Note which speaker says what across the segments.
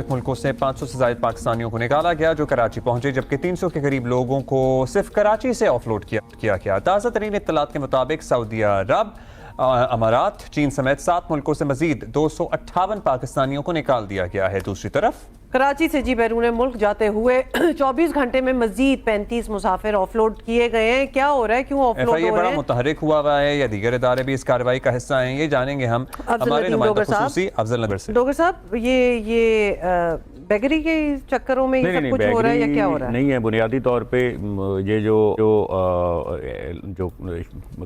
Speaker 1: मुख्तलिफ मुल्कों से 500 से ज़ायद पाकिस्तानियों को निकाला गया जो कराची पहुंचे, जबकि 300 के करीब लोगों को सिर्फ कराची से ऑफलोड किया गया। ताज़ा तरीन इत्तलात के मुताबिक सऊदी अरब, अमारात, चीन समेत 7 मुल्कों से मजीद 258 पाकिस्तानियों को निकाल दिया गया है। दूसरी तरफ
Speaker 2: कराची से बैरून मुल्क जाते हुए 24 घंटे में मजीद 35 मुसाफिर ऑफलोड किए गए हैं। क्या हो रहा है, क्यों ऑफलोड हो रहे हैं?
Speaker 1: बड़ा मुतहरिक हुआ है या दीगर इदारे भी इस कार्रवाई का हिस्सा हैं, ये जानेंगे हम हमारे नुमाइंदा खुसूसी अफजल नगर से।
Speaker 2: डोगर साहब, ये बेगरी के चक्करों में ये सब कुछ हो रहा है या क्या हो रहा है?
Speaker 3: नहीं है, बुनियादी तौर पे ये जो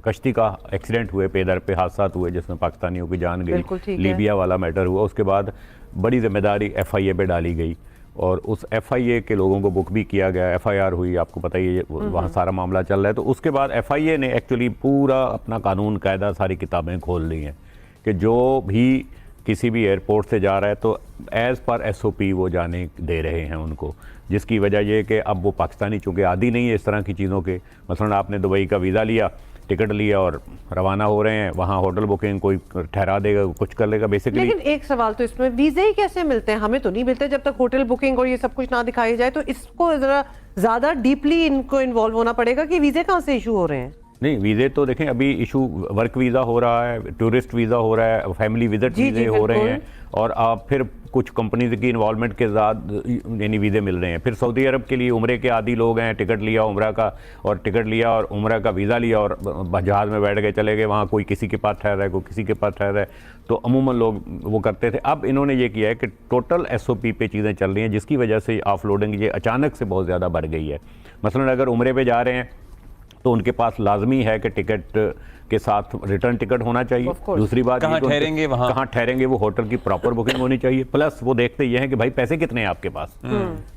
Speaker 3: कश्ती का एक्सीडेंट हुए, पेदर पे हादसा हुए जिसमें पाकिस्तानियों की जान गई, लीबिया वाला मैटर हुआ, उसके बाद बड़ी जिम्मेदारी FIA पे डाली गई और उस FIA के लोगों को बुक भी किया गया, FIR हुई, आपको पता ही है वहाँ सारा मामला चल रहा है। तो उसके बाद FIA ने एक्चुअली पूरा अपना कानून कायदा सारी किताबें खोल ली हैं कि जो भी किसी भी एयरपोर्ट से जा रहा है तो एज़ पर SOP वो जाने दे रहे हैं उनको, जिसकी वजह ये कि अब वो पाकिस्तानी चूँकि आदी नहीं है इस तरह की चीज़ों के। मसलन आपने दुबई का वीज़ा लिया, टिकट लिया और रवाना हो रहे हैं, वहाँ होटल बुकिंग कोई ठहरा देगा, कुछ कर लेगा बेसिकली।
Speaker 2: लेकिन एक सवाल तो इसमें वीज़े ही कैसे मिलते हैं? हमें तो नहीं मिलते जब तक होटल बुकिंग और ये सब कुछ ना दिखाई जाए। तो इसको ज़रा ज़्यादा डीपली इनको इन्वॉल्व होना पड़ेगा कि वीज़े कहाँ से इशू हो रहे हैं।
Speaker 3: नहीं, वीज़े तो देखें अभी इशू वर्क वीज़ा हो रहा है, टूरिस्ट वीज़ा हो रहा है, फैमिली विजिट वीज़े हो रहे हैं और आप फिर कुछ कंपनीज की इन्वॉल्वमेंट के साथ यानी वीज़े मिल रहे हैं। फिर सऊदी अरब के लिए उम्रे के आदी लोग हैं, टिकट लिया उम्रा का और टिकट लिया और उम्रा का वीज़ा लिया और जहाज़ में बैठ गए चले गए, वहाँ कोई किसी के पास ठहर रहा है, कोई किसी के पास ठहर रहा है, तो अमूमन लोग वो करते थे। अब इन्होंने ये किया है कि टोटल SOP पे चीज़ें चल रही हैं, जिसकी वजह से ऑफलोडिंग ये अचानक से बहुत ज़्यादा बढ़ गई है। मसलन अगर उम्रे पे जा रहे हैं तो उनके पास लाजमी है कि टिकट के साथ रिटर्न टिकट होना चाहिए। दूसरी बात,
Speaker 1: कहाँ ठहरेंगे, वहाँ
Speaker 3: कहाँ ठहरेंगे, वो होटल की प्रॉपर बुकिंग होनी चाहिए। प्लस वो देखते ये हैं कि भाई पैसे कितने हैं आपके पास।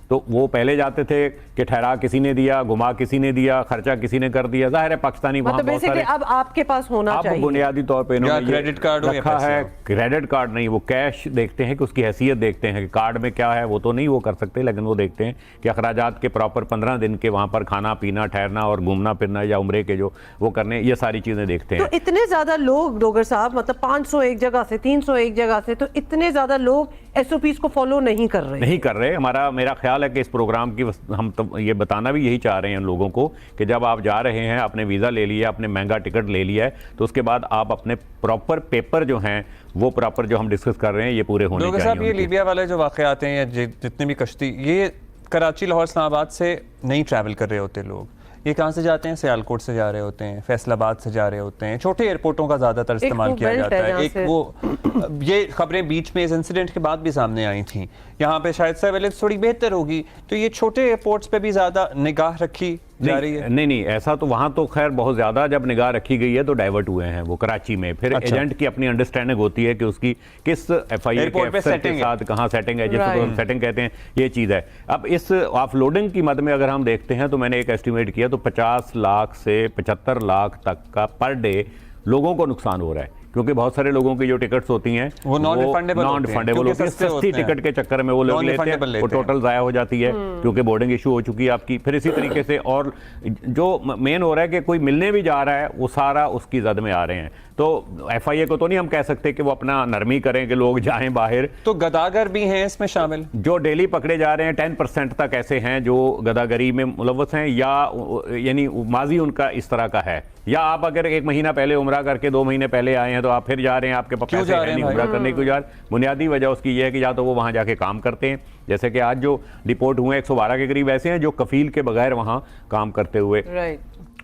Speaker 3: तो वो पहले जाते थे कि ठहरा किसी ने दिया, घुमा किसी ने दिया, खर्चा किसी ने कर दिया। जाहिर है पाकिस्तानी वहाँ बहुत सारे,
Speaker 2: अब आपके पास होना चाहिए।
Speaker 3: बुनियादी तौर पे इन्होंने
Speaker 1: क्रेडिट कार्ड
Speaker 3: रखा है, क्रेडिट कार्ड नहीं, वो कैश देखते हैं कि उसकी हैसियत देखते हैं कि कार्ड में क्या है, वो तो नहीं वो कर सकते, लेकिन वो देखते हैं कि अखराजात के प्रॉपर 15 दिन के वहाँ पर खाना पीना ठहरना और घूमना फिरना या उम्रे के जो वो करने, ये सारी चीज़ें देखते हैं।
Speaker 2: तो इतने ज़्यादा लोग डोगर साहब, मतलब 500 एक जगह से, 300 एक जगह से, तो इतने ज़्यादा लोग SOPs को फॉलो नहीं कर रहे। मेरा ख्याल है कि इस प्रोग्राम की हम तो ये बताना भी यही चाह रहे हैं लोगों को कि जब आप जा रहे हैं, आपने वीज़ा ले लिया, आपने महंगा टिकट ले लिया है, तो उसके बाद आप अपने प्रॉपर पेपर जो हैं वो प्रॉपर जो हम डिस्कस कर रहे हैं ये पूरे होने चाहिए।
Speaker 1: साहब, ये लीबिया वाले जो वाक़यात हैं या जितने भी कश्ती, ये कराची, लाहौर, इस्लामाबाद से नहीं ट्रैवल कर रहे होते लोग, ये कहाँ से जाते हैं? सियालकोट से जा रहे होते हैं, फैसलाबाद से जा रहे होते हैं, छोटे एयरपोर्टों का ज़्यादातर इस्तेमाल किया जाता है। एक वो ये खबरें बीच में इस इंसिडेंट के बाद भी सामने आई थी, यहाँ पे शायद सर्वेलेंस थोड़ी बेहतर होगी, तो ये छोटे एयरपोर्ट्स पे भी ज़्यादा निगाह रखी जा रही है।
Speaker 3: नहीं, ऐसा तो वहाँ तो खैर बहुत ज़्यादा जब निगाह रखी गई है तो डाइवर्ट हुए हैं वो कराची में। फिर एजेंट की अपनी अंडरस्टैंडिंग होती है कि उसकी किस FIA के अफसर के साथ कहाँ सेटिंग है, जिसको हम सेटिंग कहते हैं, ये चीज़ है। अब इस ऑफलोडिंग की मद में अगर हम देखते हैं तो मैंने एक एस्टिमेट किया तो 50 लाख से 75 लाख तक का पर डे लोगों को नुकसान हो रहा है, क्योंकि बहुत सारे लोगों की जो टिकट्स होती हैं वो नॉन रिफंडेबल होती हैं। सस्ती टिकट के चक्कर में वो लोग लेते हैं, वो टोटल ज़ाया हो जाती है क्योंकि बोर्डिंग इशू हो चुकी है आपकी। फिर इसी तरीके से और जो मेन हो रहा है कि कोई मिलने भी जा रहा है वो सारा उसकी जद में आ रहे हैं। तो FIA को तो नहीं हम कह सकते कि वो अपना नरमी करें कि लोग जाएं बाहर।
Speaker 1: तो गदागर भी हैं इसमें शामिल,
Speaker 3: जो डेली पकड़े जा रहे हैं 10% तक ऐसे हैं जो गदागरी में मुलव्वस हैं या यानी माजी उनका इस तरह का है, या आप अगर 1 महीना पहले उम्रा करके 2 महीने पहले आए हैं तो आप फिर जा रहे हैं, आपके पास पैसे हैं नहीं उम्रा करने को जा रहे। बुनियादी वजह उसकी ये है कि या तो वो वहाँ जाके काम करते हैं, जैसे कि आज जो डिपोर्ट हुए 112 के करीब ऐसे हैं जो कफील के बगैर वहाँ काम करते हुए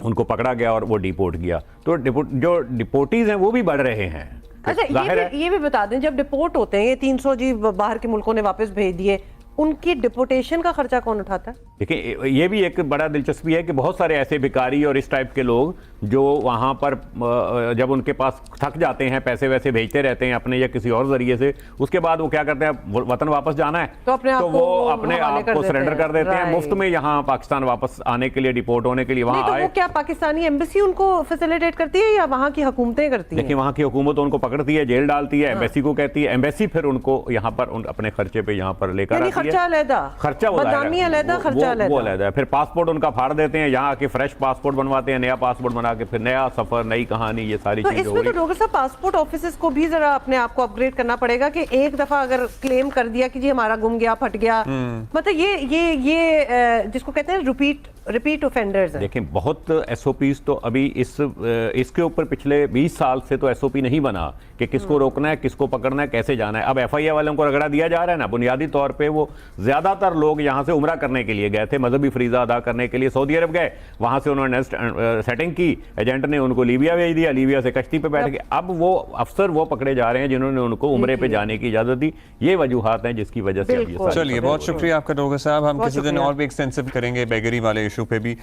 Speaker 3: उनको पकड़ा गया और वो डिपोर्ट किया। तो जो डिपोर्टीज हैं वो भी बढ़ रहे हैं।
Speaker 2: अच्छा, ये भी बता दें, जब डिपोर्ट होते हैं ये 300 जी बाहर के मुल्कों ने वापस भेज दिए, उनकी डिपोर्टेशन का खर्चा कौन उठाता है?
Speaker 3: देखिए, ये भी एक बड़ा दिलचस्पी है कि बहुत सारे ऐसे भिखारी और इस टाइप के लोग जो वहाँ पर जब उनके पास थक जाते हैं, पैसे वैसे भेजते रहते हैं अपने या किसी और जरिए से, उसके बाद वो क्या करते हैं, वतन वापस जाना है तो वो अपने आप को सरेंडर कर देते हैं, मुफ्त में यहाँ पाकिस्तान वापस आने के लिए, डिपोर्ट होने के लिए वहाँ आए।
Speaker 2: क्या पाकिस्तानी एम्बेसी उनको फैसिलिटेट करती है या वहाँ की हुकूमतें करती है?
Speaker 3: देखिए, वहाँ की हुकूमत उनको पकड़ती है, जेल डालती है, एम्बेसी को कहती है, एम्बेसी फिर उनको यहाँ पर अपने खर्चे पे यहाँ पर लेकर आती है।
Speaker 2: खर्चा अलग,
Speaker 3: खर्चा
Speaker 2: बदनामी अलग, खर्चा
Speaker 3: वो अलग है। फिर पासपोर्ट उनका फाड़ देते हैं, यहाँ आके फ्रेश पासपोर्ट बनवाते हैं, नया पासपोर्ट बना के फिर नया सफर, नई कहानी, ये सारी चीजें हो
Speaker 4: इसमें
Speaker 3: रही।
Speaker 4: तो डॉक्टर साहब पासपोर्ट ऑफिसेस को भी जरा अपने आप को अपग्रेड करना पड़ेगा कि एक दफा अगर क्लेम कर दिया कि जी हमारा गुम गया, फट गया, मतलब ये जिसको कहते हैं रिपीट ऑफेंडर्स हैं।
Speaker 3: देखिए बहुत एसओपीज तो अभी इसके ऊपर पिछले 20 साल से तो एसओपी नहीं बना कि किसको रोकना है, किसको पकड़ना है, कैसे जाना है। अब एफआईए वालों को रगड़ा दिया जा रहा है ना, बुनियादी तौर पे वो ज्यादातर लोग यहाँ से उम्रा करने के लिए गए थे, मजहबी फरीजा अदा करने के लिए सऊदी अरब गए, वहां से उन्होंने सेटिंग की, एजेंट ने उनको लीबिया भेज दिया, लीबिया से कश्ती पे बैठ गए। अब वो अफसर वो पकड़े जा रहे हैं जिन्होंने उनको उम्रे पे जाने की इजाजत दी। ये वजूहात हैं जिसकी वजह से अब ये सारी
Speaker 1: चलिए बहुत शुक्रिया आपका डॉक्टर साहब, हम किसी दिन और भी एक्सटेंसिव करेंगे बेगरी वाले इशू पे भी।